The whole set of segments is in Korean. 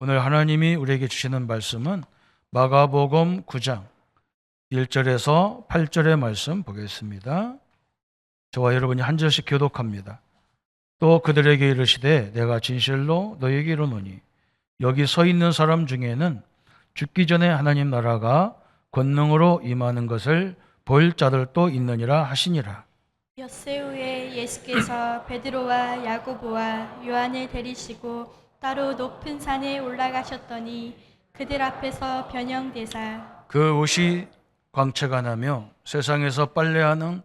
오늘 하나님이 우리에게 주시는 말씀은 마가복음 9장 1절에서 8절의 말씀 보겠습니다. 저와 여러분이 한 절씩 교독합니다. 또 그들에게 이르시되 내가 진실로 너희에게 이르노니 여기 서 있는 사람 중에는 죽기 전에 하나님 나라가 권능으로 임하는 것을 볼 자들도 있느니라 하시니라. 엿새 후에 예수께서 베드로와 야고보와 요한을 데리시고 따로 높은 산에 올라가셨더니 그들 앞에서 변형되사 그 옷이 광채가 나며 세상에서 빨래하는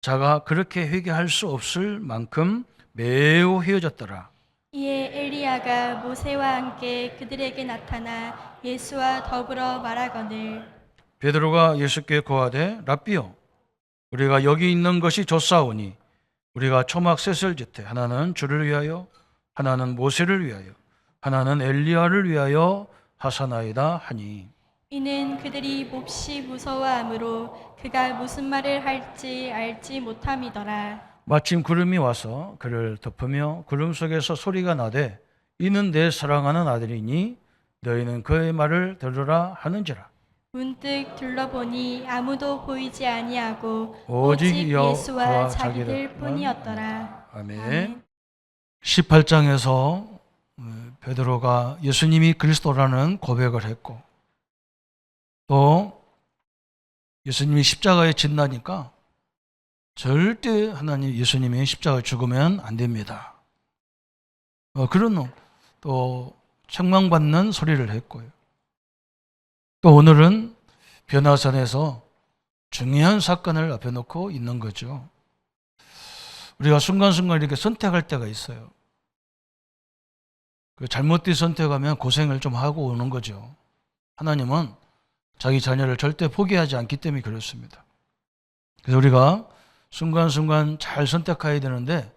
자가 그렇게 회개할 수 없을 만큼 매우 휘어졌더라. 이에 엘리야가 모세와 함께 그들에게 나타나 예수와 더불어 말하거늘 베드로가 예수께 고하되 랍비여 우리가 여기 있는 것이 좋사오니 우리가 초막 셋을 짓되 하나는 주를 위하여 하나는 모세를 위하여 하나는 엘리야를 위하여 하사나이다 하니 이는 그들이 몹시 무서워하므로 그가 무슨 말을 할지 알지 못함이더라. 마침 구름이 와서 그를 덮으며 구름 속에서 소리가 나되 이는 내 사랑하는 아들이니 너희는 그의 말을 들으라 하는지라. 문득 둘러보니 아무도 보이지 아니하고 오직 오직 여호와 예수와 자기들 자기들 뿐이었더라. 아멘. 18장에서 베드로가 예수님이 그리스도라는 고백을 했고 또 예수님이 십자가에 진다니까 절대 하나님 예수님이 십자가에 죽으면 안 됩니다. 그런 또 책망받는 소리를 했고요. 또 오늘은 변화산에서 중요한 사건을 앞에 놓고 있는 거죠. 우리가 순간순간 이렇게 선택할 때가 있어요. 그 잘못된 선택하면 고생을 좀 하고 오는 거죠. 하나님은 자기 자녀를 절대 포기하지 않기 때문에 그렇습니다. 그래서 우리가 순간순간 잘 선택해야 되는데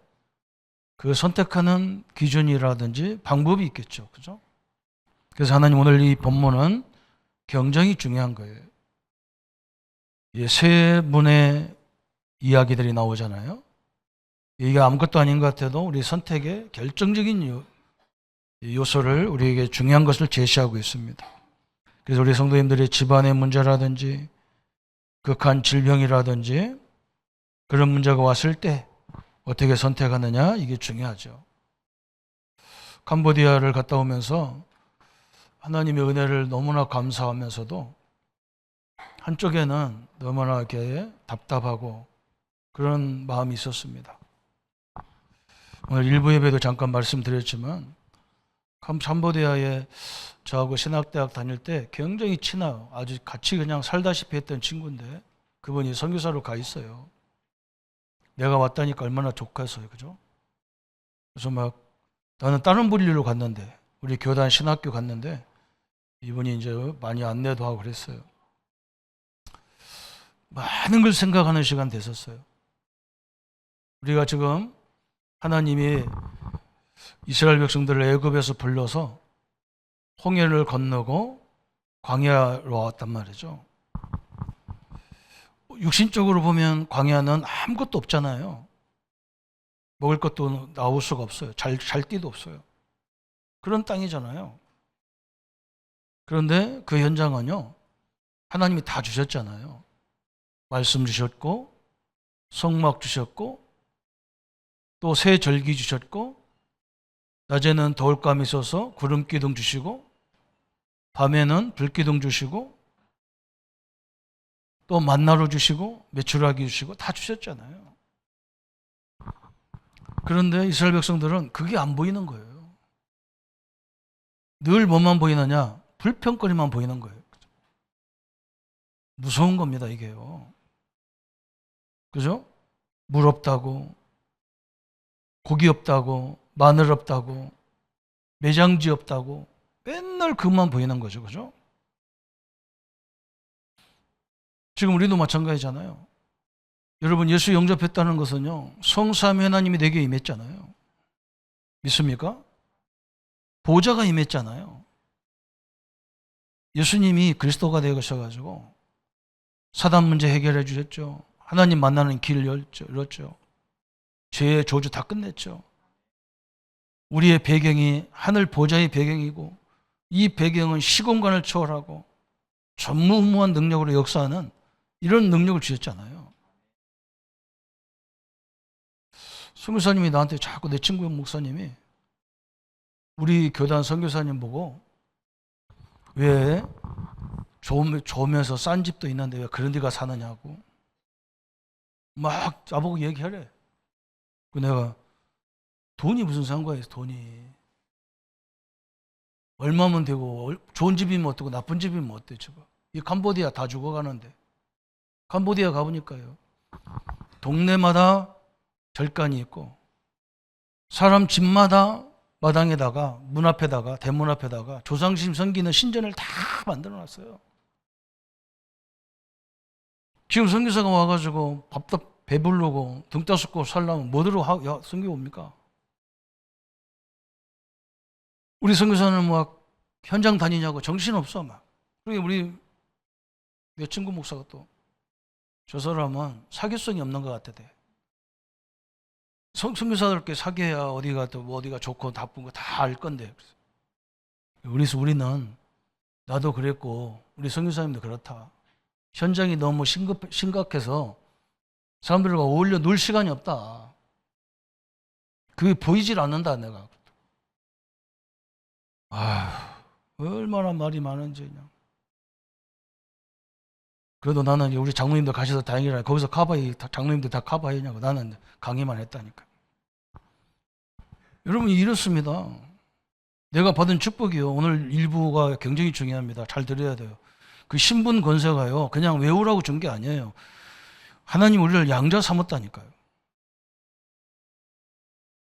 그 선택하는 기준이라든지 방법이 있겠죠. 그죠? 그래서 하나님 오늘 이 본문은 굉장히 중요한 거예요. 세 분의 이야기들이 나오잖아요. 이게 아무것도 아닌 것 같아도 우리 선택의 결정적인 요소를 우리에게 중요한 것을 제시하고 있습니다. 그래서 우리 성도님들의 집안의 문제라든지 극한 질병이라든지 그런 문제가 왔을 때 어떻게 선택하느냐 이게 중요하죠. 캄보디아를 갔다 오면서 하나님의 은혜를 너무나 감사하면서도 한쪽에는 너무나 이렇게 답답하고 그런 마음이 있었습니다. 오늘 일부 예배도 잠깐 말씀드렸지만 캄보디아에 저하고 신학대학 다닐 때 굉장히 친해요. 아주 같이 그냥 살다시피 했던 친구인데 그분이 선교사로 가 있어요. 내가 왔다니까 얼마나 좋겠어요. 그죠? 그래서 막 나는 다른 분리로 갔는데 우리 교단 신학교 갔는데 이분이 이제 많이 안내도 하고 그랬어요. 많은 걸 생각하는 시간 됐었어요. 우리가 지금 하나님이 이스라엘 백성들을 애굽에서 불러서 홍해를 건너고 광야로 왔단 말이죠. 육신적으로 보면 광야는 아무것도 없잖아요. 먹을 것도 나올 수가 없어요. 잘 데도 없어요. 그런 땅이잖아요. 그런데 그 현장은요, 하나님이 다 주셨잖아요. 말씀 주셨고, 성막 주셨고, 또 새 절기 주셨고, 낮에는 더울감이 있어서 구름 기둥 주시고, 밤에는 불 기둥 주시고, 또 만나로 주시고, 메추라기 주시고, 다 주셨잖아요. 그런데 이스라엘 백성들은 그게 안 보이는 거예요. 늘 뭐만 보이느냐? 불평거리만 보이는 거예요. 무서운 겁니다, 이게요. 그죠? 물 없다고, 고기 없다고, 마늘 없다고, 매장지 없다고, 맨날 그것만 보이는 거죠. 그죠? 지금 우리도 마찬가지잖아요. 여러분, 예수 영접했다는 것은요, 성삼위 하나님이 내게 임했잖아요. 믿습니까? 보좌가 임했잖아요. 예수님이 그리스도가 되셔가지고 사단 문제 해결해 주셨죠. 하나님 만나는 길을 열었죠. 죄의 저주 다 끝냈죠. 우리의 배경이 하늘 보좌의 배경이고 이 배경은 시공간을 초월하고 전무후무한 능력으로 역사하는 이런 능력을 주셨잖아요. 선교사님이 나한테 자꾸, 내 친구 목사님이 우리 교단 선교사님 보고 왜 좋으면서 싼 집도 있는데 왜 그런 데가 사느냐고 막 나보고 얘기하래. 내가 돈이 무슨 상관이야, 돈이. 얼마면 되고, 좋은 집이면 어떻고 나쁜 집이면 어때, 저거. 이 캄보디아 다 죽어가는데. 캄보디아 가보니까요, 동네마다 절간이 있고 사람 집마다 마당에다가 문 앞에다가 대문 앞에다가 조상심 섬기는 신전을 다 만들어 놨어요. 지금 선교사가 와가지고 밥도 배부르고 등 따숩고 살려면 뭐대로 선교 옵니까? 우리 선교사는 막 현장 다니냐고 정신없어 막. 그러게 우리 내 친구 목사가 또 저 사람은 사교성이 없는 것 같대. 선교사들께 사귀어야 어디가 또 뭐 어디가 좋고 나쁜 거 다 알 건데. 그래서 우리는 나도 그랬고 우리 선교사님도 그렇다. 현장이 너무 심각해서 사람들과 어울려 놀 시간이 없다. 그게 보이질 않는다 내가. 얼마나 말이 많은지 그냥. 그래도 나는 우리 장로님들 가셔서 다행이라 거기서 장로님들 다 커버했냐고. 나는 강의만 했다니까. 여러분 이렇습니다. 내가 받은 축복이요. 오늘 일부가 굉장히 중요합니다. 잘 들어야 돼요. 그 신분 권세가요. 그냥 외우라고 준 게 아니에요. 하나님 우리를 양자 삼았다니까요.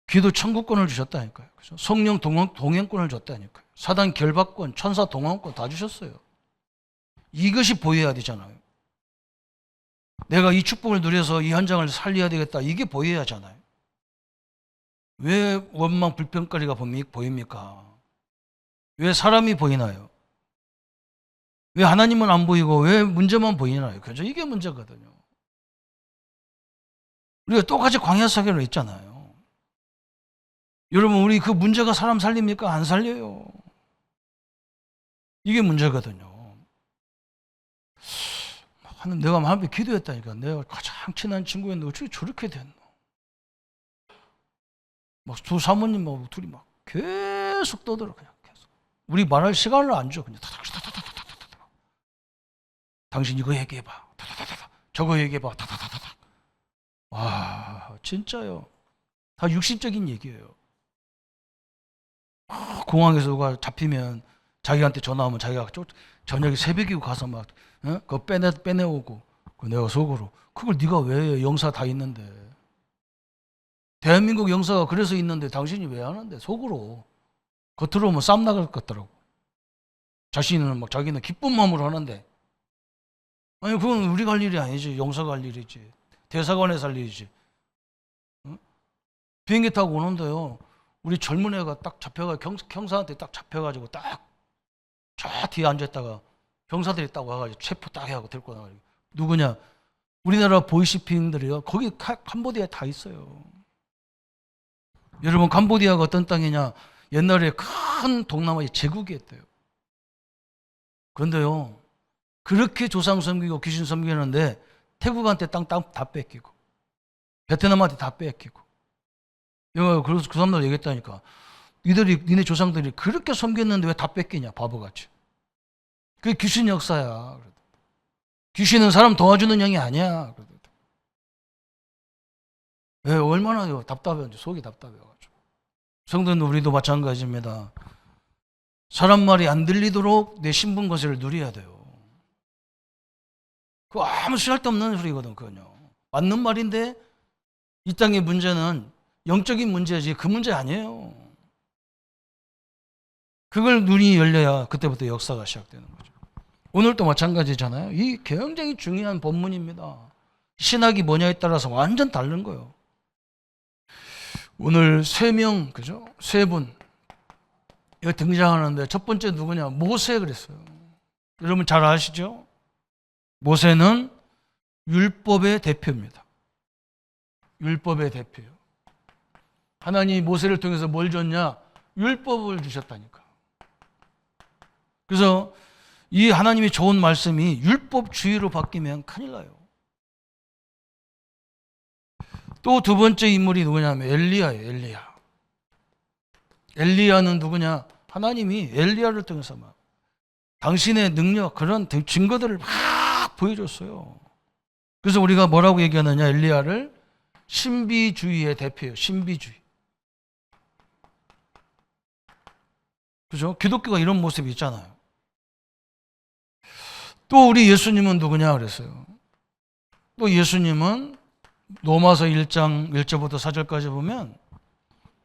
기도 천국권을 주셨다니까요. 그렇죠? 성령 동행권을 줬다니까요. 사단 결박권, 천사 동행권 다 주셨어요. 이것이 보여야 되잖아요. 내가 이 축복을 누려서 이 현장을 살려야 되겠다. 이게 보여야 하잖아요. 왜 원망 불평거리가 보입니까? 왜 사람이 보이나요? 왜 하나님은 안 보이고 왜 문제만 보이나요? 그죠? 이게 문제거든요. 우리가 똑같이 광야 사계로 있잖아요. 여러분 우리 그 문제가 사람 살립니까? 안 살려요. 이게 문제거든요. 내가 마음에 기도했다니까. 내가 가장 친한 친구였는데 어떻게 저렇게 됐노? 막 두 사모님하고 둘이 막 계속 떠들어. 그냥 계속. 우리 말할 시간을 안 줘. 그냥 타닥타닥타닥타닥. 당신 이거 얘기해봐. 타닥타닥. 저거 얘기해봐. 타닥타닥. 와 진짜요. 다 육신적인 얘기예요. 공항에서 누가 잡히면 자기한테 전화 오면 자기가 저녁에 새벽이고 가서 막 그거 빼내오고 내가 속으로 그걸 네가 왜 영사 다 있는데 대한민국 영사가 그래서 있는데 당신이 왜 하는데 속으로 겉으로 쌈 나갈 것 같더라고. 자신은 막 자기는 기쁜 마음으로 하는데 아니 그건 우리가 할 일이 아니지. 영사가 할 일이지. 대사관에서 할 일이지. 비행기 타고 오는데요. 우리 젊은 애가 딱 잡혀가 경사한테 딱 잡혀가지고 딱 저 뒤에 앉았다가 경사들이 딱 와가지고 체포 딱 해가지고 데리고 나가지고 누구냐? 우리나라 보이시핑들이요. 거기 캄보디아에 다 있어요. 여러분 캄보디아가 어떤 땅이냐? 옛날에 큰 동남아의 제국이었대요. 그런데요. 그렇게 조상 섬기고 귀신 섬기는데 태국한테 땅 다 뺏기고 베트남한테 다 뺏기고 그래서 그 사람들 얘기했다니까. 니네 조상들이 그렇게 섬겼는데 왜 다 뺏기냐 바보같이. 그게 귀신 역사야. 귀신은 사람 도와주는 영이 아니야. 왜 얼마나 답답한지 속이 답답해가지고. 성도는 우리도 마찬가지입니다. 사람 말이 안 들리도록 내 신분 권세를 누려야 돼요. 그거 아무 쓸데없는 소리거든. 그거요. 맞는 말인데 이 땅의 문제는 영적인 문제지 그 문제 아니에요. 그걸 눈이 열려야 그때부터 역사가 시작되는 거죠. 오늘도 마찬가지잖아요. 이 굉장히 중요한 본문입니다. 신학이 뭐냐에 따라서 완전 다른 거예요. 오늘 3명, 그죠? 3분. 이거 등장하는데 첫 번째 누구냐? 모세 그랬어요. 여러분 잘 아시죠? 모세는 율법의 대표입니다. 율법의 대표예요. 하나님이 모세를 통해서 뭘 줬냐? 율법을 주셨다니까. 그래서 이 하나님이 좋은 말씀이 율법주의로 바뀌면 큰일 나요. 또 두 번째 인물이 누구냐면 엘리야예요. 엘리야. 엘리야는 누구냐? 하나님이 엘리야를 통해서 막 당신의 능력, 그런 증거들을 막 보여줬어요. 그래서 우리가 뭐라고 얘기하느냐? 엘리야를 신비주의의 대표예요. 신비주의. 그죠? 기독교가 이런 모습이 있잖아요. 또 우리 예수님은 누구냐 그랬어요. 또 예수님은 로마서 1장 1절부터 4절까지 보면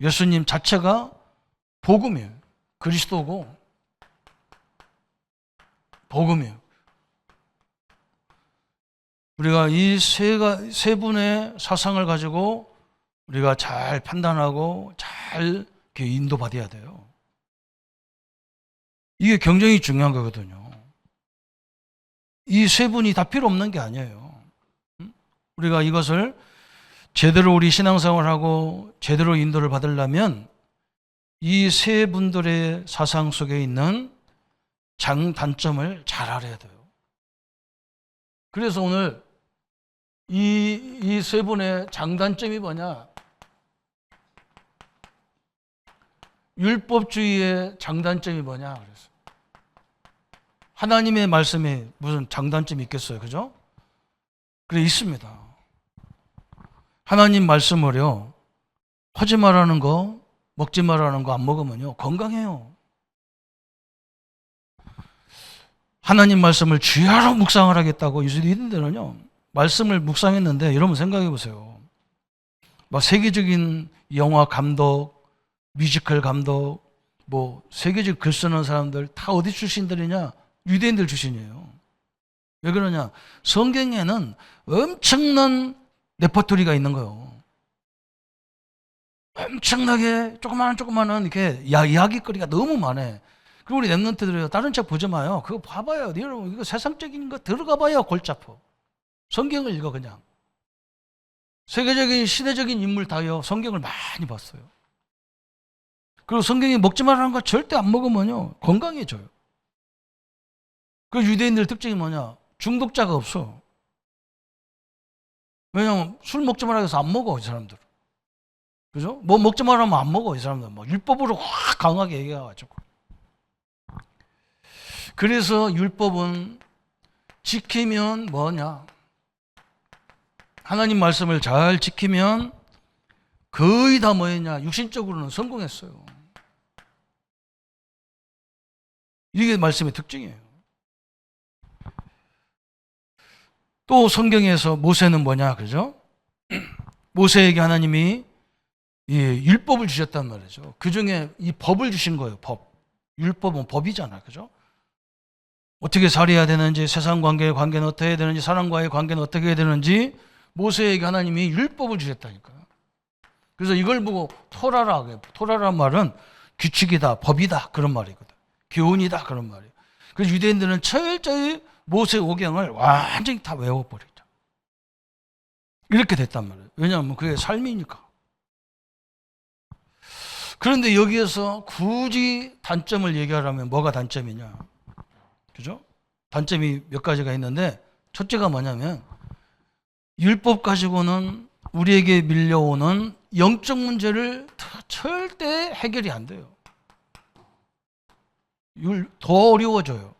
예수님 자체가 복음이에요. 그리스도고 복음이에요. 우리가 이 세 분의 사상을 가지고 우리가 잘 판단하고 잘 인도받아야 돼요. 이게 굉장히 중요한 거거든요. 이 세 분이 다 필요 없는 게 아니에요. 우리가 이것을 제대로 우리 신앙생활하고 제대로 인도를 받으려면 이 세 분들의 사상 속에 있는 장단점을 잘 알아야 돼요. 그래서 오늘 이 세 분의 장단점이 뭐냐? 율법주의의 장단점이 뭐냐? 그래서 하나님의 말씀에 무슨 장단점이 있겠어요, 그죠? 그래 있습니다. 하나님 말씀을요, 하지 말라는 거, 먹지 말라는 거 안 먹으면요 건강해요. 하나님 말씀을 주야로 묵상을 하겠다고 유대인들은요 말씀을 묵상했는데 여러분 생각해 보세요. 막 세계적인 영화 감독, 뮤지컬 감독, 뭐 세계적 글 쓰는 사람들 다 어디 출신들이냐? 유대인들 출신이에요. 왜 그러냐? 성경에는 엄청난 레퍼토리가 있는 거예요. 엄청나게 조그마한 이렇게 이야기거리가 너무 많아. 그리고 우리 랩런트들이 다른 책 보지 마요. 그거 봐봐요. 여러분 이거 세상적인 거 들어가 봐요. 골치 아파. 성경을 읽어 그냥. 세계적인 시대적인 인물 다요. 성경을 많이 봤어요. 그리고 성경이 먹지 말라는 거 절대 안 먹으면요 건강해져요. 그 유대인들 특징이 뭐냐? 중독자가 없어. 왜냐면 술 먹지 말라고 해서 안 먹어 이 사람들. 그죠? 뭐 먹지 말라면 안 먹어 이 사람들. 뭐 율법으로 확 강하게 얘기해가지고. 그래서 율법은 지키면 뭐냐? 하나님 말씀을 잘 지키면 거의 다 뭐였냐? 육신적으로는 성공했어요. 이게 말씀의 특징이에요. 또 성경에서 모세는 뭐냐? 그죠? 모세에게 하나님이 율법을 주셨단 말이죠. 그 중에 이 법을 주신 거예요. 법. 율법은 법이잖아. 그죠? 어떻게 살아야 되는지, 세상 관계는 어떻게 해야 되는지, 사람과의 관계는 어떻게 해야 되는지 모세에게 하나님이 율법을 주셨다니까요. 그래서 이걸 보고 토라라 그래요. 토라란 말은 규칙이다, 법이다 그런 말이거든. 교훈이다 그런 말이에요. 그래서 유대인들은 철저히 모세 오경을 완전히 다 외워버리죠. 이렇게 됐단 말이에요. 왜냐하면 그게 삶이니까. 그런데 여기에서 굳이 단점을 얘기하라면 뭐가 단점이냐? 그죠? 단점이 몇 가지가 있는데 첫째가 뭐냐면 율법 가지고는 우리에게 밀려오는 영적 문제를 절대 해결이 안 돼요. 더 어려워져요.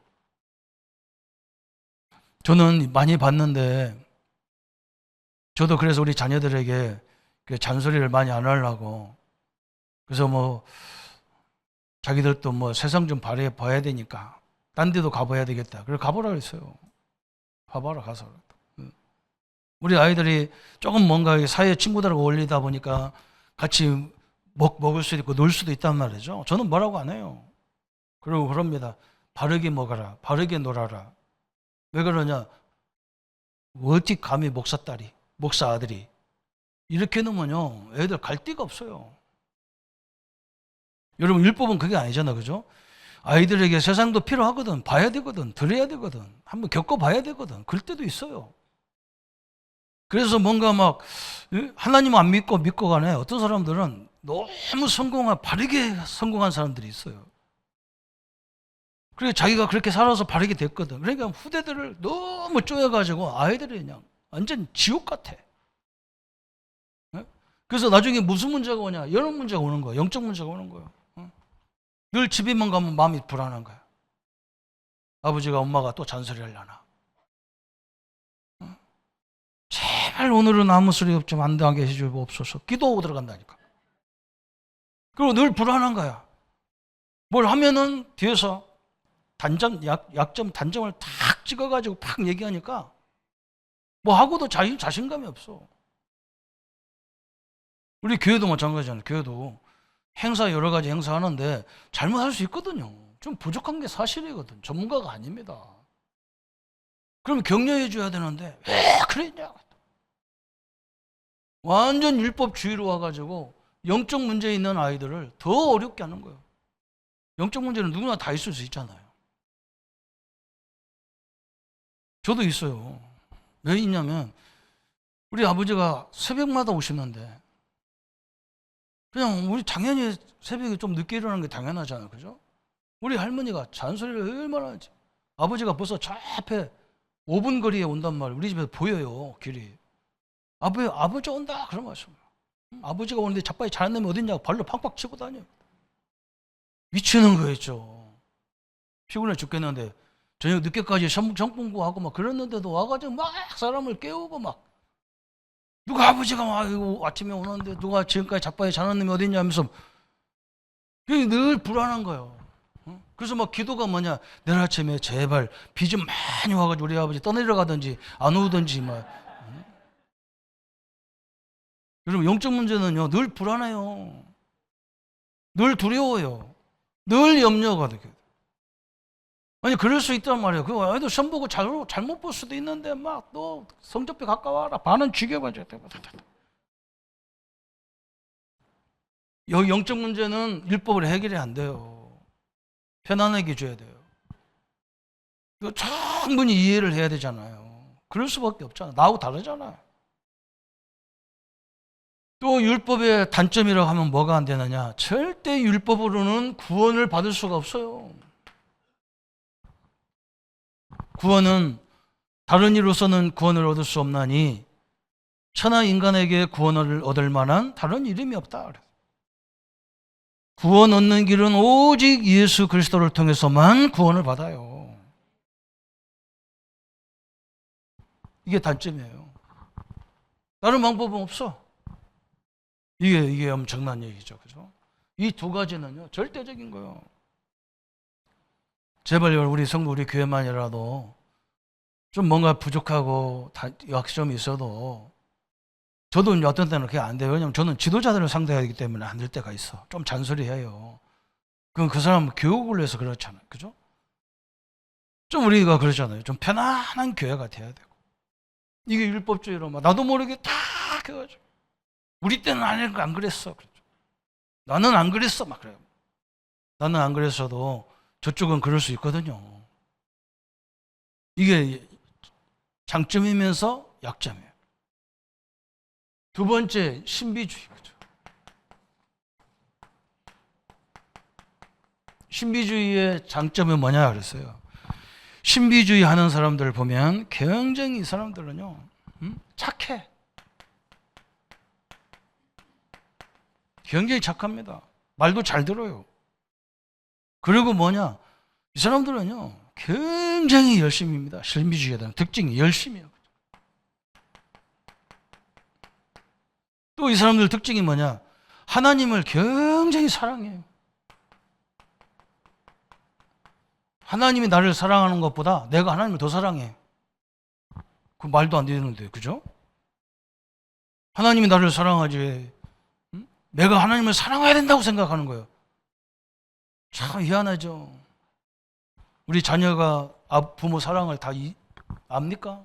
저는 많이 봤는데 저도 그래서 우리 자녀들에게 잔소리를 많이 안 하려고 그래서 뭐 자기들도 뭐 세상 좀 봐야 되니까 딴 데도 가봐야 되겠다. 그래서 가보라 그랬어요. 가봐라 가서. 우리 아이들이 조금 뭔가 사회 친구들하고 어울리다 보니까 같이 먹을 수도 있고 놀 수도 있단 말이죠. 저는 뭐라고 안 해요. 그리고 그럽니다. 바르게 먹어라. 바르게 놀아라. 왜 그러냐? 어디 감히 목사 딸이, 목사 아들이 이렇게 놓으면요 애들 갈 데가 없어요. 여러분 율법은 그게 아니잖아, 그죠? 아이들에게 세상도 필요하거든, 봐야 되거든, 들어야 되거든, 한번 겪어봐야 되거든. 그럴 때도 있어요. 그래서 뭔가 막 하나님 안 믿고 가네. 어떤 사람들은 너무 바르게 성공한 사람들이 있어요. 그래 자기가 그렇게 살아서 바르게 됐거든. 그러니까 후대들을 너무 쪼여가지고 아이들이 그냥 완전 지옥 같아. 예? 그래서 나중에 무슨 문제가 오냐? 이런 문제가 오는 거야. 영적 문제가 오는 거야. 늘 집에만 가면 마음이 불안한 거야. 아버지가 엄마가 또 잔소리 하려나. 제발 오늘은 아무 소리 좀 안 나게 해주고 없어서 기도하고 들어간다니까. 그리고 늘 불안한 거야. 뭘 하면은 뒤에서 약점, 단점을 탁 찍어가지고 팍 얘기하니까 뭐 하고도 자신감이 없어. 우리 교회도 마찬가지잖아요. 교회도 행사 여러 가지 행사 하는데 잘못할 수 있거든요. 좀 부족한 게 사실이거든. 전문가가 아닙니다. 그럼 격려해 줘야 되는데 왜 그랬냐? 완전 율법주의로 와가지고 영적 문제 있는 아이들을 더 어렵게 하는 거예요. 영적 문제는 누구나 다 있을 수 있잖아요. 저도 있어요. 왜 있냐면 우리 아버지가 새벽마다 오시는데 그냥 우리 당연히 새벽에 좀 늦게 일어나는 게 당연하잖아요. 그죠? 우리 할머니가 잔소리를 얼마나 하지. 아버지가 벌써 저 앞에 5분 거리에 온단 말이에요. 우리 집에서 보여요, 길이. 아버지 온다. 그런 말씀. 아버지가 오는데 자빠이 자는 놈이 어딨냐고 발로 팍팍 치고 다녀요. 미치는 거였죠. 피곤해 죽겠는데 저녁 늦게까지 정공부하고 막 그랬는데도 와가지고 막 사람을 깨우고 막 누가 아버지가 와 이거 아침에 오는데 누가 지금까지 자빠이 자는 놈이 어딨냐 하면서 늘 불안한 거예요. 그래서 막 기도가 뭐냐, 내일 아침에 제발 비 좀 많이 와가지고 우리 아버지 떠내려가든지 안 오든지 막. 여러분 영적 문제는요 늘 불안해요. 늘 두려워요. 늘 염려가 돼요. 아니 그럴 수 있단 말이에요. 그 아이도 시험 보고 잘못 볼 수도 있는데 막 너 성적표 가까워라. 반은 죽여가지고. 여기 영적 문제는 율법으로 해결이 안 돼요. 편안하게 줘야 돼요. 이거 충분히 이해를 해야 되잖아요. 그럴 수밖에 없잖아요. 나하고 다르잖아요. 또 율법의 단점이라고 하면 뭐가 안 되느냐? 절대 율법으로는 구원을 받을 수가 없어요. 구원은 다른 이로서는 구원을 얻을 수 없나니 천하 인간에게 구원을 얻을 만한 다른 이름이 없다. 구원 얻는 길은 오직 예수 그리스도를 통해서만 구원을 받아요. 이게 단점이에요. 다른 방법은 없어. 이게 엄청난 얘기죠. 그죠? 이 두 가지는요, 절대적인 거예요. 제발 우리 성도, 우리 교회만이라도 좀 뭔가 부족하고 약점이 있어도 저도 어떤 때는 그게 안 돼요. 왜냐하면 저는 지도자들을 상대해야 하기 때문에 안 될 때가 있어. 좀 잔소리해요. 그럼 그 사람은 교육을 해서 그렇잖아요. 그죠? 좀 우리가 그러잖아요. 좀 편안한 교회가 돼야 되고. 이게 율법주의로 막 나도 모르게 다 해가지고. 우리 때는 안 그랬어. 그렇죠? 나는 안 그랬어. 막 그래요. 나는 안 그랬어도 저쪽은 그럴 수 있거든요. 이게 장점이면서 약점이에요. 두 번째, 신비주의. 신비주의의 장점은 뭐냐 그랬어요. 신비주의 하는 사람들을 보면 굉장히 이 사람들은요, 착해. 굉장히 착합니다. 말도 잘 들어요. 그리고 뭐냐, 이 사람들은요, 굉장히 열심입니다. 신비주의에 대한 특징이 열심이에요. 또 이 사람들 특징이 뭐냐, 하나님을 굉장히 사랑해요. 하나님이 나를 사랑하는 것보다 내가 하나님을 더 사랑해. 그 말도 안 되는데, 그죠? 하나님이 나를 사랑하지, 내가 하나님을 사랑해야 된다고 생각하는 거예요. 참 희한하죠. 우리 자녀가 부모 사랑을 다 압니까?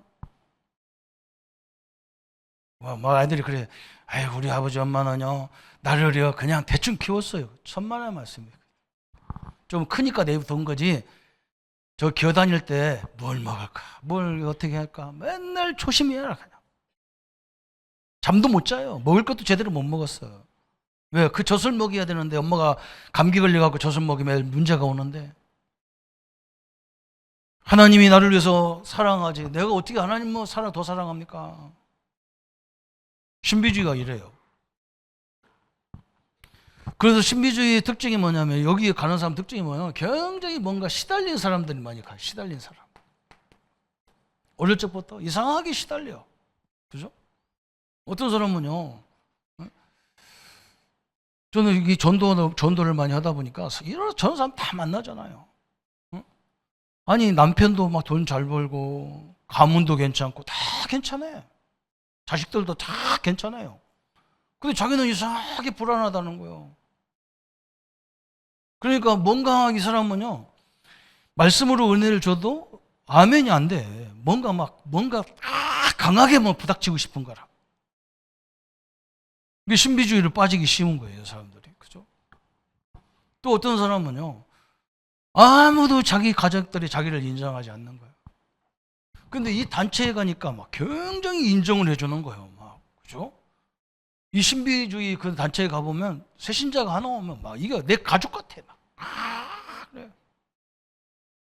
막 아이들이 그래. 아이 우리 아버지 엄마는요 나를요 그냥 대충 키웠어요. 천만의 말씀이에요. 좀 크니까 내부터 온 거지. 저 기어 다닐 때 뭘 먹을까, 뭘 어떻게 할까 맨날 조심해라. 그냥 잠도 못 자요. 먹을 것도 제대로 못 먹었어. 왜? 그 젖을 먹여야 되는데 엄마가 감기 걸려갖고 젖을 먹이면 문제가 오는데 하나님이 나를 위해서 사랑하지 내가 어떻게 하나님 더 사랑합니까? 신비주의가 이래요. 그래서 신비주의의 특징이 뭐냐면 여기에 가는 사람 특징이 뭐냐면 굉장히 뭔가 시달린 사람들이 많이 가요. 시달린 사람. 어릴 적부터 이상하게 시달려. 그죠? 어떤 사람은요. 저는 이 전도를 많이 하다 보니까 이런 전 사람 다 만나잖아요. 아니 남편도 막 돈 잘 벌고 가문도 괜찮고 다 괜찮아요. 자식들도 다 괜찮아요. 근데 자기는 이상하게 불안하다는 거예요. 그러니까 뭔가 이 사람은요 말씀으로 은혜를 줘도 아멘이 안 돼. 뭔가 강하게 부닥치고 싶은 거라. 이게 신비주의를 빠지기 쉬운 거예요, 사람들이. 그죠? 또 어떤 사람은요, 아무도 자기 가족들이 자기를 인정하지 않는 거예요. 근데 이 단체에 가니까 막 굉장히 인정을 해주는 거예요, 막. 그죠? 이 신비주의 그 단체에 가보면 새신자가 하나 오면 막 이게 내 가족 같아, 막. 그래.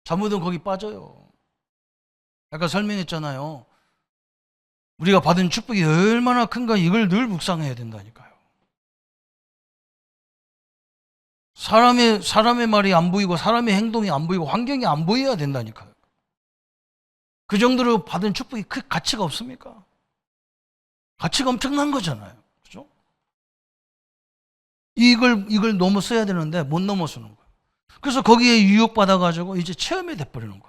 잘못은 거기 빠져요. 아까 설명했잖아요. 우리가 받은 축복이 얼마나 큰가 이걸 늘 묵상해야 된다니까요. 사람의 말이 안 보이고 사람의 행동이 안 보이고 환경이 안 보여야 된다니까요. 그 정도로 받은 축복이 그 가치가 없습니까? 가치가 엄청난 거잖아요. 그죠? 이걸 넘어서야 되는데 못 넘어서는 거예요. 그래서 거기에 유혹받아가지고 이제 체험이 돼버리는 거예요.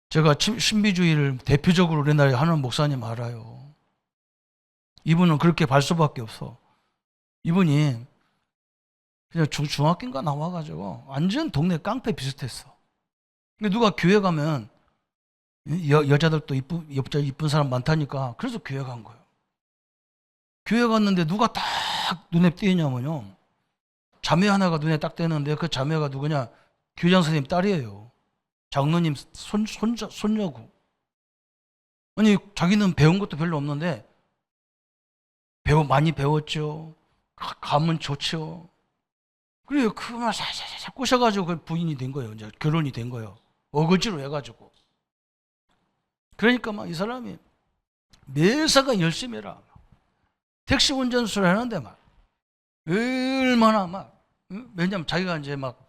제가 신비주의를 대표적으로 우리나라에 하는 목사님 알아요. 이분은 그렇게 발 수밖에 없어. 이분이 그냥 중학교인가 나와가지고 완전 동네 깡패 비슷했어. 근데 누가 교회 가면 여자들도 이쁜 사람 많다니까 그래서 교회 간 거예요. 교회 갔는데 누가 딱 눈에 띄냐면요. 자매 하나가 눈에 딱 띄는데 그 자매가 누구냐? 교장 선생님 딸이에요. 장로님 손녀고. 아니 자기는 배운 것도 별로 없는데 많이 배웠죠. 가면 좋죠. 그래요. 그만 살살살 꼬셔가지고 그 부인이 된 거예요. 이제 결혼이 된 거예요. 어거지로 해가지고. 그러니까 막 이 사람이 매사가 열심히 해라. 택시 운전수를 하는데 막 얼마나 막 왜냐면 자기가 이제 막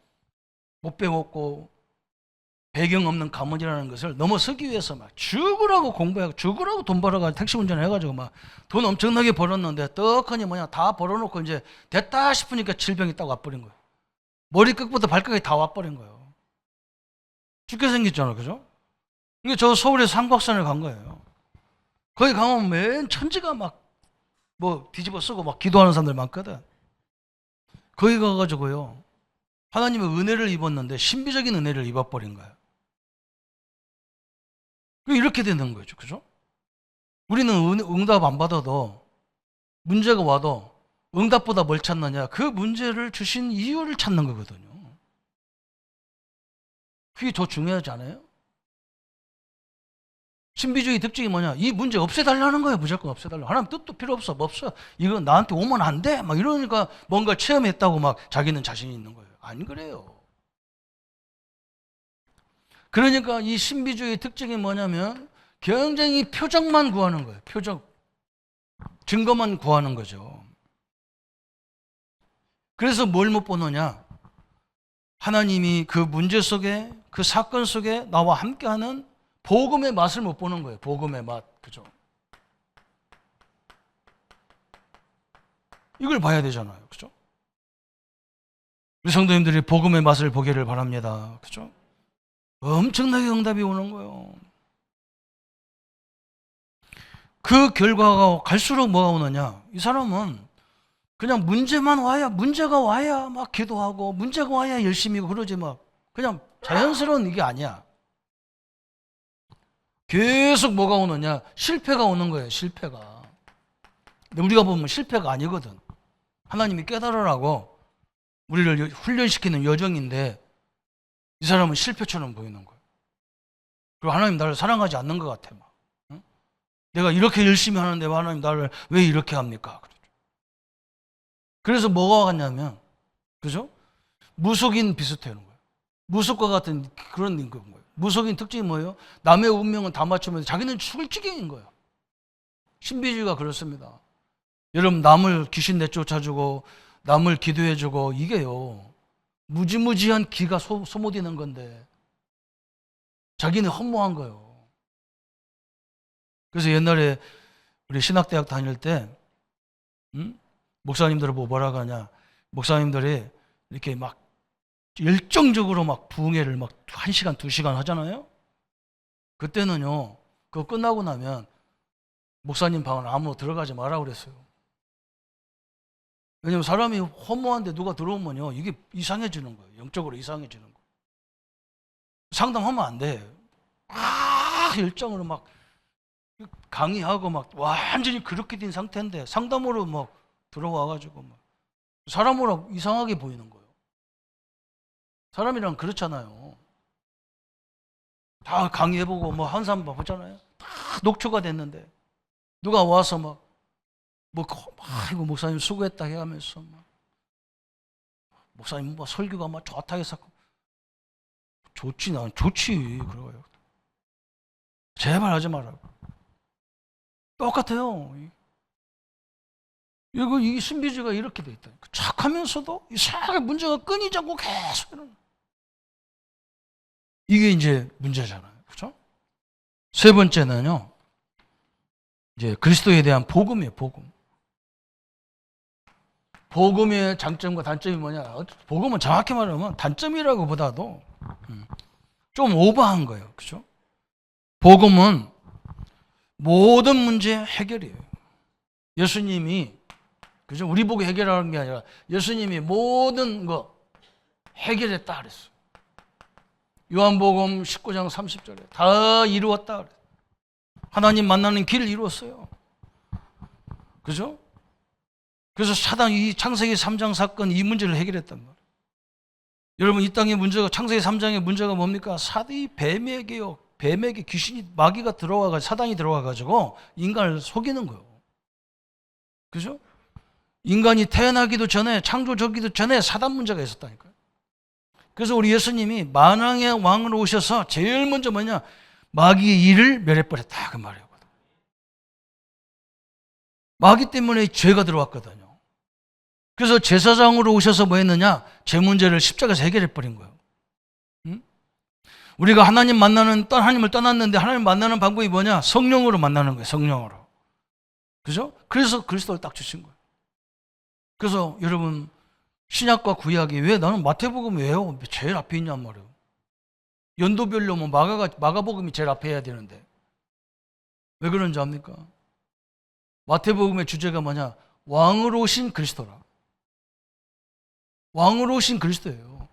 못 배웠고 배경 없는 가문이라는 것을 넘어서기 위해서 막 죽으라고 공부하고 죽으라고 돈 벌어가지고 택시 운전을 해가지고 막 돈 엄청나게 벌었는데 떡하니 다 벌어놓고 이제 됐다 싶으니까 질병이 딱 와버린 거예요. 머리끝부터 발끝까지 다 와버린 거예요. 죽게 생겼잖아요. 그죠? 이게 저 서울에 삼각산을 간 거예요. 거기 가면 맨 천지가 막 뒤집어 쓰고 막 기도하는 사람들 많거든. 거기 가가지고요. 하나님의 은혜를 입었는데 신비적인 은혜를 입어버린 거예요. 이렇게 되는 거죠. 그죠? 우리는 응답 안 받아도 문제가 와도 응답보다 뭘 찾느냐? 그 문제를 주신 이유를 찾는 거거든요. 그게 더 중요하지 않아요? 신비주의 특징이 뭐냐? 이 문제 없애달라는 거예요. 무조건 없애달라. 하나님 뜻도 필요 없어. 없어. 이거 나한테 오면 안 돼. 막 이러니까 뭔가 체험했다고 막 자기는 자신이 있는 거예요. 안 그래요. 그러니까 이 신비주의 특징이 뭐냐면 굉장히 표적만 구하는 거예요. 표적. 증거만 구하는 거죠. 그래서 뭘 못 보느냐? 하나님이 그 문제 속에 그 사건 속에 나와 함께하는 복음의 맛을 못 보는 거예요. 복음의 맛. 그죠? 이걸 봐야 되잖아요. 그죠? 우리 성도님들이 복음의 맛을 보기를 바랍니다. 그죠? 엄청나게 응답이 오는 거예요. 그 결과가 갈수록 뭐가 오느냐? 이 사람은 그냥 문제가 와야 막 기도하고, 문제가 와야 열심히 그러지 막. 그냥 자연스러운 이게 아니야. 계속 뭐가 오느냐? 실패가 오는 거예요, 실패가. 근데 우리가 보면 실패가 아니거든. 하나님이 깨달으라고 우리를 훈련시키는 여정인데 이 사람은 실패처럼 보이는 거예요. 그리고 하나님 나를 사랑하지 않는 것 같아. 막. 응? 내가 이렇게 열심히 하는데 하나님 나를 왜 이렇게 합니까? 그래서 뭐가 왔냐면, 그죠? 무속인 비슷해요. 무속과 같은 그런 거예요. 무속인 특징이 뭐예요? 남의 운명은 다 맞추면 자기는 죽을 지경인 거예요. 신비주의가 그렇습니다. 여러분, 남을 귀신 내쫓아주고 남을 기도해주고 이게요, 무지무지한 기가 소모되는 건데 자기는 허무한 거예요. 그래서 옛날에 우리 신학대학 다닐 때 목사님들을 뭐라고 하냐, 목사님들이 이렇게 막 열정적으로 막 부흥회를 막 1시간, 2시간 하잖아요. 그때는요, 그거 끝나고 나면 목사님 방은 아무 들어가지 마라 그랬어요. 왜냐면 사람이 허무한데 누가 들어오면요, 이게 이상해지는 거예요. 영적으로 이상해지는 거예요. 상담하면 안 돼. 열정으로 막 강의하고 막 완전히 그렇게 된 상태인데 상담으로 막 들어와가지고 막 사람으로 이상하게 보이는 거예요. 사람이랑 그렇잖아요. 다 강의해보고 뭐 한 사람 보잖아요. 다 녹초가 됐는데 누가 와서 막 아이고 목사님 수고했다 해가면서 막 목사님 뭐 설교가 막 좋다 해서 좋지, 난 좋지 그래요. 제발 하지 말라고. 똑같아요. 이 신비주의가 이렇게 돼 있다. 착하면서도 이상하게 문제가 끊이지 않고 계속 이러는. 이게 이제 문제잖아요. 그렇죠? 세 번째는요, 이제 그리스도에 대한 복음이에요. 복음. 복음의 장점과 단점이 뭐냐? 복음은 정확히 말하면 단점이라고보다도 좀 오버한 거예요. 그렇죠? 복음은 모든 문제 해결이에요. 예수님이, 그죠? 우리 보고 해결하는 게 아니라 예수님이 모든 거 해결했다 그랬어요. 요한복음 19장 30절에 다 이루었다 그랬어요. 하나님 만나는 길을 이루었어요. 그죠? 그래서 이 창세기 3장 사건 이 문제를 해결했단 말이에요. 여러분, 이 땅의 문제가, 창세기 3장의 문제가 뭡니까? 뱀에게요. 뱀에게 귀신이, 마귀가 들어와가지고, 사단이 들어와가지고 인간을 속이는 거예요. 그죠? 인간이 태어나기도 전에, 창조되기도 전에 사단 문제가 있었다니까요. 그래서 우리 예수님이 만왕의 왕으로 오셔서 제일 먼저 뭐냐? 마귀의 일을 멸해버렸다 그 말이에요. 마귀 때문에 죄가 들어왔거든요. 그래서 제사장으로 오셔서 뭐 했느냐? 죄 문제를 십자가에서 해결해버린 거예요. 우리가 하나님을 떠났는데 하나님 만나는 방법이 뭐냐? 성령으로 만나는 거예요. 성령으로. 그죠? 그래서 그리스도를 딱 주신 거예요. 그래서 여러분, 신약과 구약이 왜, 나는 마태복음이 왜요? 제일 앞에 있냔 말이에요. 연도별로 뭐 마가복음이 제일 앞에 해야 되는데 왜 그런지 압니까? 마태복음의 주제가 뭐냐? 왕으로 오신 그리스도라. 왕으로 오신 그리스도예요.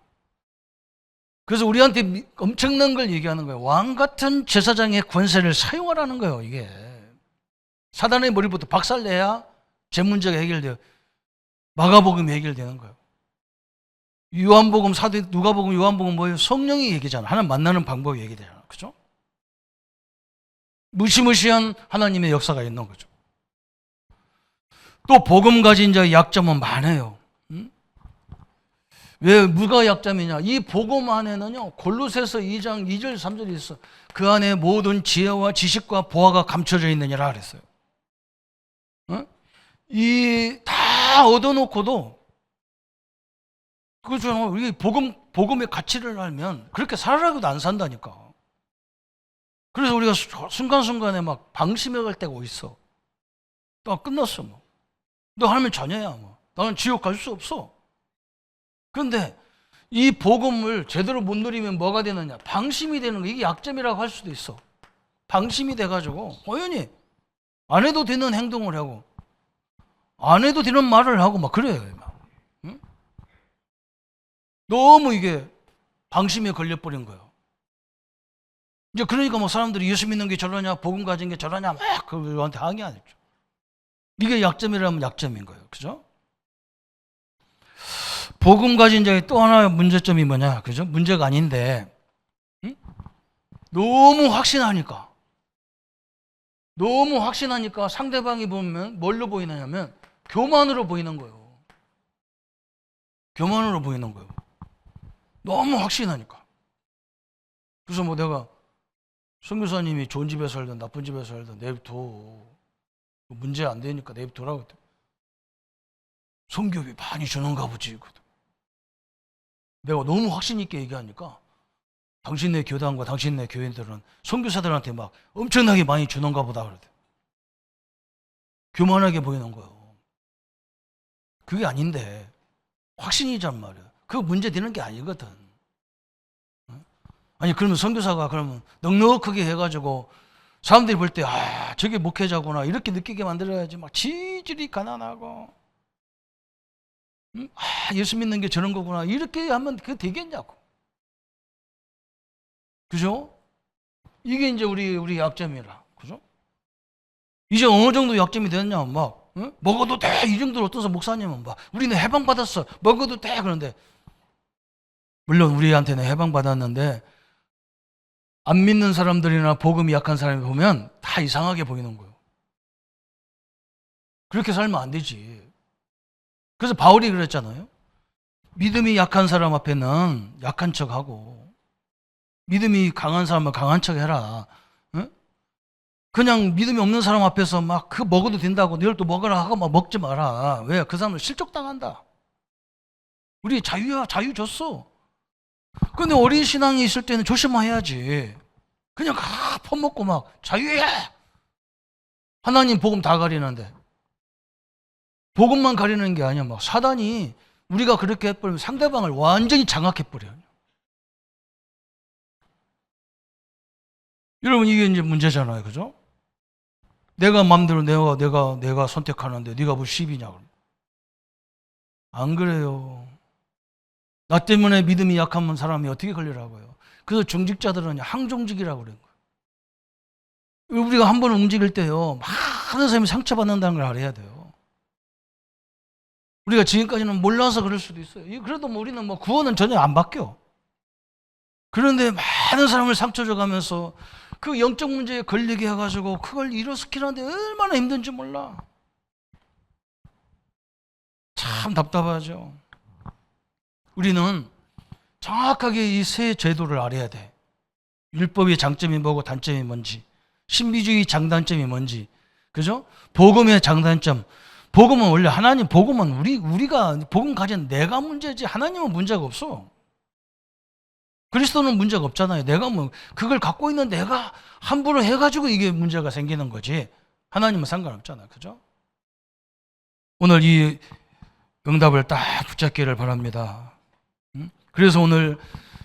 그래서 우리한테 엄청난 걸 얘기하는 거예요. 왕 같은 제사장의 권세를 사용하라는 거예요. 이게 사단의 머리부터 박살내야 제 문제가 해결돼요. 마가복음이 해결되는 거예요. 요한복음, 누가복음, 요한복음 뭐예요? 성령이 얘기잖아. 하나님 만나는 방법이 얘기되잖아. 그죠? 무시무시한 하나님의 역사가 있는 거죠. 또 복음 가진 자의 약점은 많아요. 왜 뭐가 약점이냐? 이 복음 안에는요, 골로새서 2장 2절 3절이 있어. 그 안에 모든 지혜와 지식과 보화가 감춰져 있느니라 그랬어요. 이 다 얻어놓고도, 그렇죠. 우리 복음의 가치를 알면 그렇게 살아라고도 안 산다니까. 그래서 우리가 순간순간에 막 방심해 갈 때가 어딨어. 또 끝났어 뭐. 너 하나님 자녀야 뭐. 나는 지옥 갈 수 없어. 그런데 이 복음을 제대로 못 누리면 뭐가 되느냐? 방심이 되는 거. 이게 약점이라고 할 수도 있어. 방심이 돼가지고 호연히 안 해도 되는 행동을 하고 안 해도 되는 말을 하고 막 그래요. 응? 너무 이게 방심에 걸려버린 거예요. 이제 그러니까 뭐 사람들이 예수 믿는 게 저러냐, 복음 가진 게 저러냐, 막 그한테 항의 안 했죠. 이게 약점이라면 약점인 거예요. 그죠? 복음 가진 자의 또 하나의 문제점이 뭐냐? 그죠? 문제가 아닌데, 너무 확신하니까 상대방이 보면 뭘로 보이느냐면 교만으로 보이는 거예요. 교만으로 보이는 거예요. 너무 확신하니까. 그래서 뭐 내가 선교사님이 좋은 집에 살든 나쁜 집에 살든 내비둬. 문제 안 되니까 내비두라고. 선교비 많이 주는가 보지. 내가 너무 확신 있게 얘기하니까 당신네 교단과 당신네 교인들은 선교사들한테 막 엄청나게 많이 주는가 보다 그러대. 교만하게 보이는 거예요. 그게 아닌데 확신이란 말이야. 그거 문제 되는 게 아니거든. 아니 그러면 선교사가 그러면 넉넉하게 해가지고 사람들이 볼 때 저게 목회자구나 이렇게 느끼게 만들어야지. 막 지질이 가난하고 예수 믿는 게 저런 거구나 이렇게 하면 그게 되겠냐고. 그죠? 이게 이제 우리 약점이라. 그죠? 이제 어느 정도 약점이 되느냐 막 먹어도 돼 이 정도로 어떤 목사님은 막 우리는 해방받았어 먹어도 돼 그런데 물론 우리한테는 해방받았는데 안 믿는 사람들이나 복음이 약한 사람이 보면 다 이상하게 보이는 거예요. 그렇게 살면 안 되지. 그래서 바울이 그랬잖아요. 믿음이 약한 사람 앞에는 약한 척하고 믿음이 강한 사람은 강한 척 해라. 응? 그냥 믿음이 없는 사람 앞에서 막 그 먹어도 된다고 너희도 먹으라 하고 막 먹지 마라. 왜? 그 사람은 실족당한다. 우리 자유야 자유 줬어. 근데 어린 신앙이 있을 때는 조심해야지. 그냥 퍼먹고 막 자유야. 하나님 복음 다 가리는데 복음만 가리는 게 아니야. 막 사단이 우리가 그렇게 해버리면 상대방을 완전히 장악해버려요. 여러분 이게 이제 문제잖아요. 그죠? 내가 마음대로 내가 선택하는데 네가 뭐 시비냐. 안 그래요. 나 때문에 믿음이 약한 사람이 어떻게 걸리라고요. 그래서 중직자들은 항종직이라고 그래요. 우리가 한 번 움직일 때요. 많은 사람이 상처받는다는 걸 알아야 돼요. 우리가 지금까지는 몰라서 그럴 수도 있어요. 그래도 뭐 우리는 뭐 구원은 전혀 안 바뀌어. 그런데 많은 사람을 상처 줘가면서 그 영적 문제에 걸리게 해가지고 그걸 일어서키는데 얼마나 힘든지 몰라. 참 답답하죠. 우리는 정확하게 이 세 제도를 알아야 돼. 율법의 장점이 뭐고 단점이 뭔지, 신비주의 장단점이 뭔지, 그죠? 복음의 장단점. 복음은 원래 하나님 복음은 우리가 복음 가진 내가 문제지 하나님은 문제가 없어. 그리스도는 문제가 없잖아요. 내가 뭐 그걸 갖고 있는 내가 함부로 해가지고 이게 문제가 생기는 거지. 하나님은 상관없잖아요. 그죠? 오늘 이 응답을 딱 붙잡기를 바랍니다. 그래서 오늘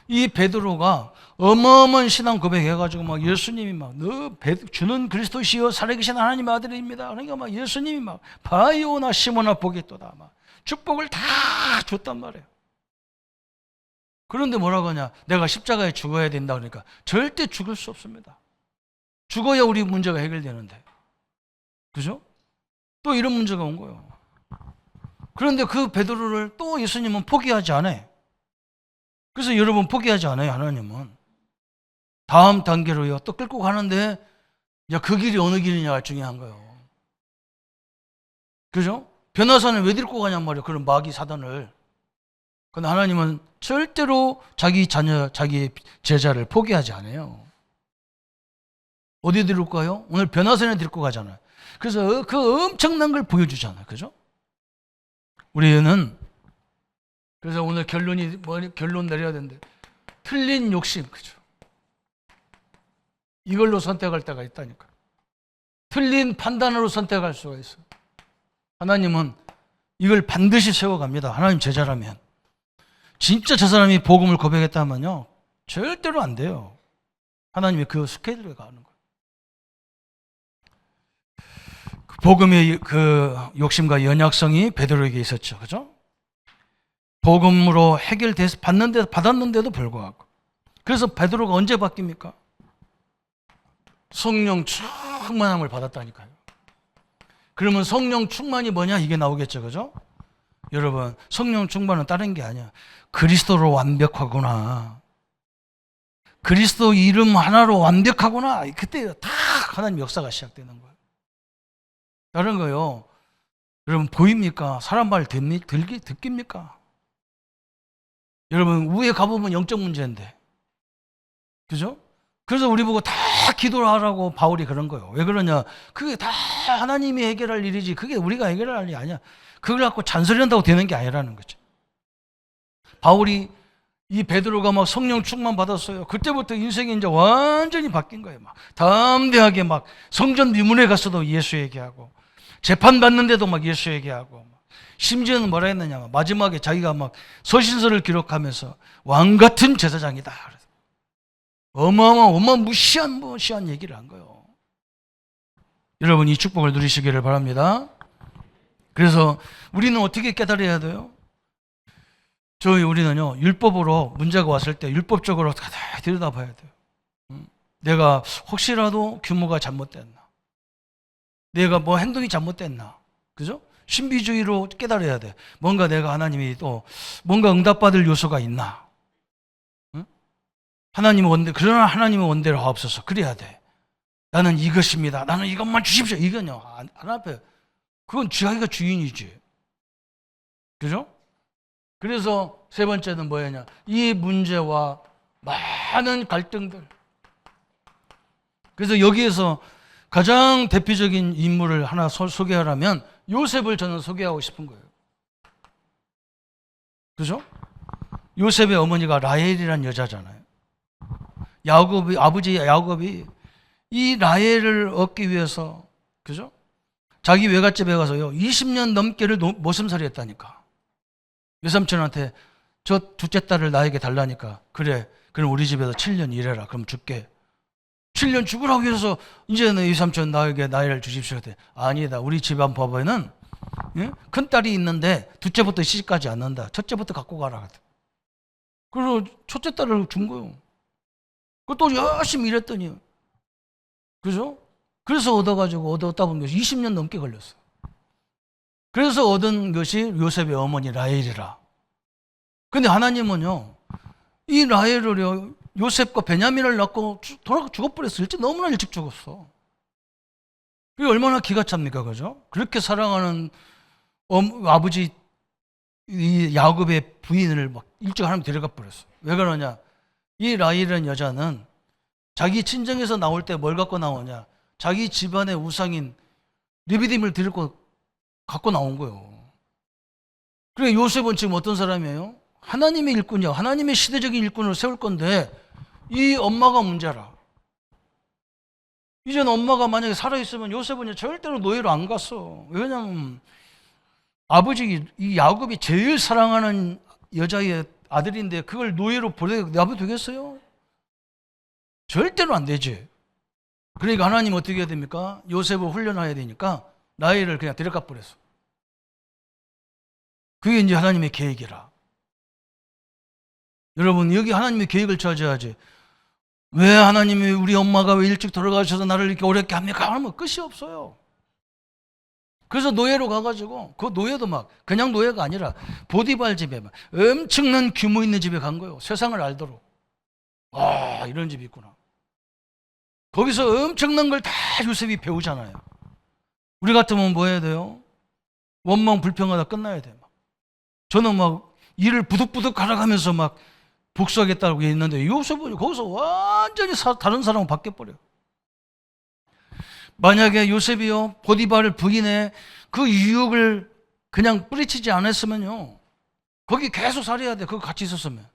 이 베드로가 어마어마한 신앙 고백해가지고 막 예수님이 막 너 주는 그리스도시여 살아계신 하나님의 아들입니다. 그러니까 막 예수님이 막 바요나 시모나 보겠도다 막 축복을 다 줬단 말이에요. 그런데 뭐라고 하냐? 내가 십자가에 죽어야 된다 그러니까 절대 죽을 수 없습니다. 죽어야 우리 문제가 해결되는데. 그죠? 또 이런 문제가 온 거예요. 그런데 그 베드로를 또 예수님은 포기하지 않아요. 그래서 여러분 포기하지 않아요. 하나님은. 다음 단계로요. 또 끌고 가는데 그 길이 어느 길이냐가 중요한 거예요. 그죠? 변호사는 왜 데리고 가냔 말이에요. 그런 마귀 사단을. 근데 하나님은 절대로 자기 자녀, 자기 제자를 포기하지 않아요. 어디 데리고 가요? 오늘 변호사를 데리고 가잖아요. 그래서 그 엄청난 걸 보여주잖아요. 그죠? 우리는 그래서 오늘 결론 내려야 되는데 틀린 욕심, 그죠? 이걸로 선택할 때가 있다니까. 틀린 판단으로 선택할 수가 있어. 하나님은 이걸 반드시 세워갑니다. 하나님 제자라면. 진짜 저 사람이 복음을 고백했다면요, 절대로 안 돼요. 하나님이 그 스케줄에 가는 거예요. 그 복음의 그 욕심과 연약성이 베드로에게 있었죠, 그죠? 복음으로 해결돼서 받았는데도 불구하고. 그래서 베드로가 언제 바뀝니까? 성령 충만함을 받았다니까요. 그러면 성령 충만이 뭐냐? 이게 나오겠죠, 그죠? 여러분, 성령 충만은 다른 게 아니야. 그리스도로 완벽하구나. 그리스도 이름 하나로 완벽하구나. 그때 다 하나님 역사가 시작되는 거예요. 다른 거요. 여러분, 보입니까? 사람 말 듣깁니까? 여러분, 위에 가보면 영적 문제인데 그죠? 그래서 우리 보고 다 기도를 하라고 바울이 그런 거예요. 왜 그러냐? 그게 다 하나님이 해결할 일이지 그게 우리가 해결할 일이 아니야. 그걸 갖고 잔소리한다고 되는 게 아니라는 거죠. 바울이 이 베드로가 막 성령 충만 받았어요. 그때부터 인생이 이제 완전히 바뀐 거예요. 막 담대하게 막 성전 미문에 가서도 예수 얘기하고 재판 받는데도 막 예수 얘기하고 심지어는 뭐라 했느냐? 마지막에 자기가 막 서신서를 기록하면서 왕 같은 제사장이다. 어마무시한 얘기를 한 거예요. 여러분 이 축복을 누리시기를 바랍니다. 그래서 우리는 어떻게 깨달아야 돼요? 우리는요 율법으로 문제가 왔을 때 율법적으로 가만히 들여다봐야 돼요. 내가 혹시라도 규모가 잘못됐나? 내가 뭐 행동이 잘못됐나? 그죠? 신비주의로 깨달아야 돼. 뭔가 내가 하나님이 또 뭔가 응답받을 요소가 있나? 그러나 하나님의 원대로 하옵소서. 그래야 돼. 나는 이것입니다. 나는 이것만 주십시오. 이건요 안 앞에 그건 자기가 주인이지. 그죠? 그래서 세 번째는 뭐였냐? 이 문제와 많은 갈등들. 그래서 여기에서 가장 대표적인 인물을 하나 소개하라면 요셉을 저는 소개하고 싶은 거예요. 그죠? 요셉의 어머니가 라헬이라는 여자잖아요. 아버지 야곱이 이 라헬을 얻기 위해서, 그죠? 자기 외갓집에 가서요, 20년 넘게를 모슴살이 했다니까. 외삼촌한테 저 둘째 딸을 나에게 달라니까, 그래, 그럼 우리 집에서 7년 일해라. 그럼 줄게. 7년 죽으라고 해서 이제는 외삼촌 나에게 나이를 주십시오. 아니다. 우리 집안 법에는 큰 딸이 있는데 둘째부터 시집가지 않는다. 첫째부터 갖고 가라. 그리고 첫째 딸을 준 거예요. 그것도 열심히 일했더니, 그죠? 그래서 얻었다 본 것이 20년 넘게 걸렸어요. 그래서 얻은 것이 요셉의 어머니 라헬이라. 근데 하나님은요, 이 라헬을요, 요셉과 베냐민을 낳고 죽어버렸어. 너무나 일찍 죽었어. 그게 얼마나 기가 찹니까, 그죠? 그렇게 사랑하는 아버지 이 야곱의 부인을 막 일찍 하나님 데려가 버렸어. 왜 그러냐? 이 라헬이라는 여자는 자기 친정에서 나올 때 뭘 갖고 나오냐? 자기 집안의 우상인 르비딤을 갖고 나온 거예요. 그래 요셉은 지금 어떤 사람이에요? 하나님의 일꾼이야. 하나님의 시대적인 일꾼을 세울 건데 이 엄마가 문제라. 이제는 엄마가 만약에 살아있으면 요셉은 절대로 노예로 안 갔어. 왜냐하면 이 야곱이 제일 사랑하는 여자의 아들인데 그걸 노예로 놔도 되겠어요? 절대로 안 되지. 그러니까 하나님 어떻게 해야 됩니까? 요셉을 훈련해야 되니까 라헬을 그냥 데려가 버렸어. 그게 이제 하나님의 계획이라. 여러분 여기 하나님의 계획을 찾아야지. 왜 하나님이 우리 엄마가 왜 일찍 돌아가셔서 나를 이렇게 어렵게 합니까? 하면 끝이 없어요. 그래서 노예로 가가지고 그 노예도 막 그냥 노예가 아니라 보디발 집에 막 엄청난 규모 있는 집에 간 거예요. 세상을 알도록. 와 이런 집이 있구나. 거기서 엄청난 걸 다 요셉이 배우잖아요. 우리 같으면 뭐 해야 돼요? 원망 불평하다 끝나야 돼. 저는 막 일을 부득부득 갈아가면서 막 복수하겠다고 했는데 요셉은 거기서 완전히 다른 사람으로 바뀌어버려요. 만약에 요셉이요 보디발 부인의 그 유혹을 그냥 뿌리치지 않았으면요 거기 계속 살아야 돼. 거기 같이 있었으면.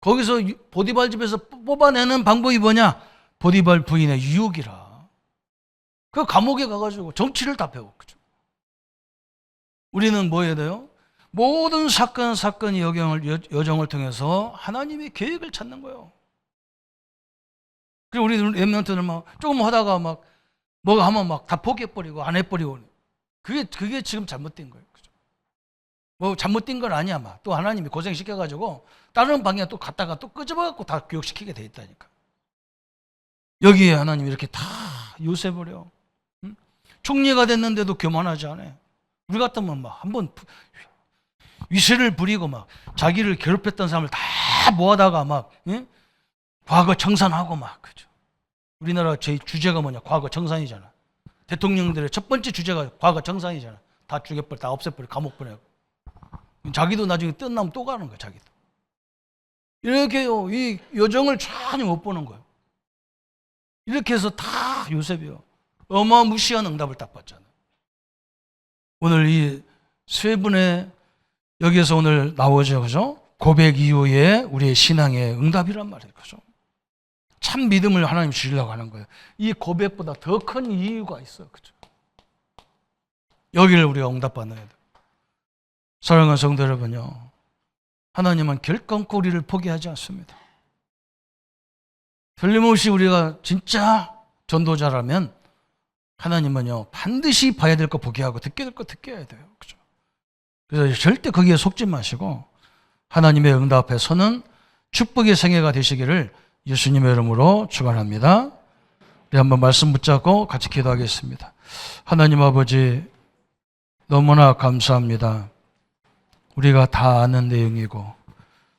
거기서 보디발 집에서 뽑아내는 방법이 뭐냐? 보디발 부인의 유혹이라. 그 감옥에 가가지고 정치를 다 배워. 그죠? 우리는 뭐 해야 돼요? 모든 사건이 여정을 통해서 하나님의 계획을 찾는 거예요. 그리고 우리 랩런트는 막 조금 하다가 막 뭐가 하면 막 다 포기해버리고 안 해버리고 그게 지금 잘못된 거예요. 그죠? 뭐 잘못된 건 아니야. 막 또 하나님이 고생시켜가지고 다른 방향 또 갔다가 또 끄집어갖고 다 교육시키게 돼 있다니까. 여기에 하나님이 이렇게 다 요셉을요. 총리가 됐는데도 교만하지 않아요. 우리 같으면 막 한번 위세를 부리고 막 자기를 괴롭혔던 사람을 다 모아다가 막 과거 청산하고 막 그죠. 우리나라 제 주제가 뭐냐? 과거 청산이잖아. 대통령들의 첫 번째 주제가 과거 청산이잖아. 다 죽여버려, 다 없애버려, 감옥 보내고. 자기도 나중에 끝나면 또 가는 거야, 자기도. 이렇게요, 이 요정을 전혀 못 보는 거예요. 이렇게 해서 다 요셉이요, 어마무시한 응답을 딱 받잖아요. 오늘 이 세 분의 여기에서 오늘 나오죠, 그죠? 고백 이후에 우리의 신앙의 응답이란 말이에요, 그죠? 참 믿음을 하나님 주시려고 하는 거예요. 이 고백보다 더 큰 이유가 있어요, 그죠? 여기를 우리가 응답받아야 돼요. 사랑하는 성도 여러분요, 하나님은 결단코 우리를 포기하지 않습니다. 틀림없이 우리가 진짜 전도자라면 하나님은요, 반드시 봐야 될 거 보게 하고 듣게 될 거 듣게 해야 돼요, 그죠? 그래서 절대 거기에 속지 마시고 하나님의 응답 앞에 서는 축복의 생애가 되시기를 예수님의 이름으로 축원합니다. 우리 한번 말씀 붙잡고 같이 기도하겠습니다. 하나님 아버지, 너무나 감사합니다. 우리가 다 아는 내용이고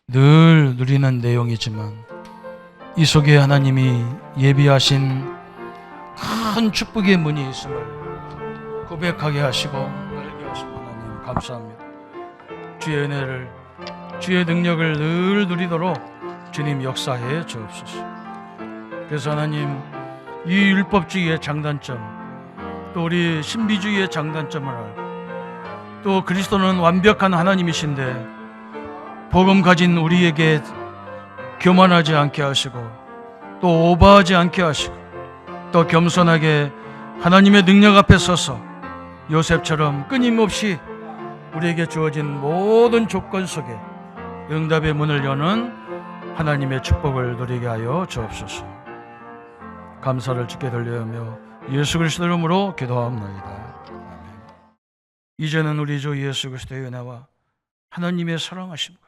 늘 누리는 내용이지만 이 속에 하나님이 예비하신 큰 축복의 문이 있음을 고백하게 하시고 알게 하신 하나님 감사합니다. 주의 은혜를, 주의 능력을 늘 누리도록 주님 역사해 주옵소서. 그래서 하나님, 이 율법주의의 장단점, 또 우리 신비주의의 장단점을 알고, 또 그리스도는 완벽한 하나님이신데 복음 가진 우리에게 교만하지 않게 하시고 또 오버하지 않게 하시고 또 겸손하게 하나님의 능력 앞에 서서 요셉처럼 끊임없이 우리에게 주어진 모든 조건 속에 응답의 문을 여는 하나님의 축복을 누리게 하여 주옵소서. 감사를 주께 돌려하며 예수 그리스도 이름으로 기도하옵나이다. 아멘. 이제는 우리 주 예수 그리스도의 은혜와 하나님의 사랑하심과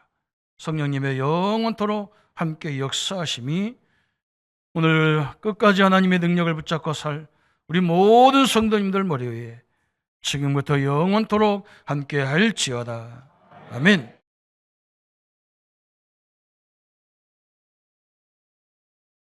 성령님의 영원토록 함께 역사하심이 오늘 끝까지 하나님의 능력을 붙잡고 살 우리 모든 성도님들 머리 위에 지금부터 영원토록 함께 할지어다. 아멘.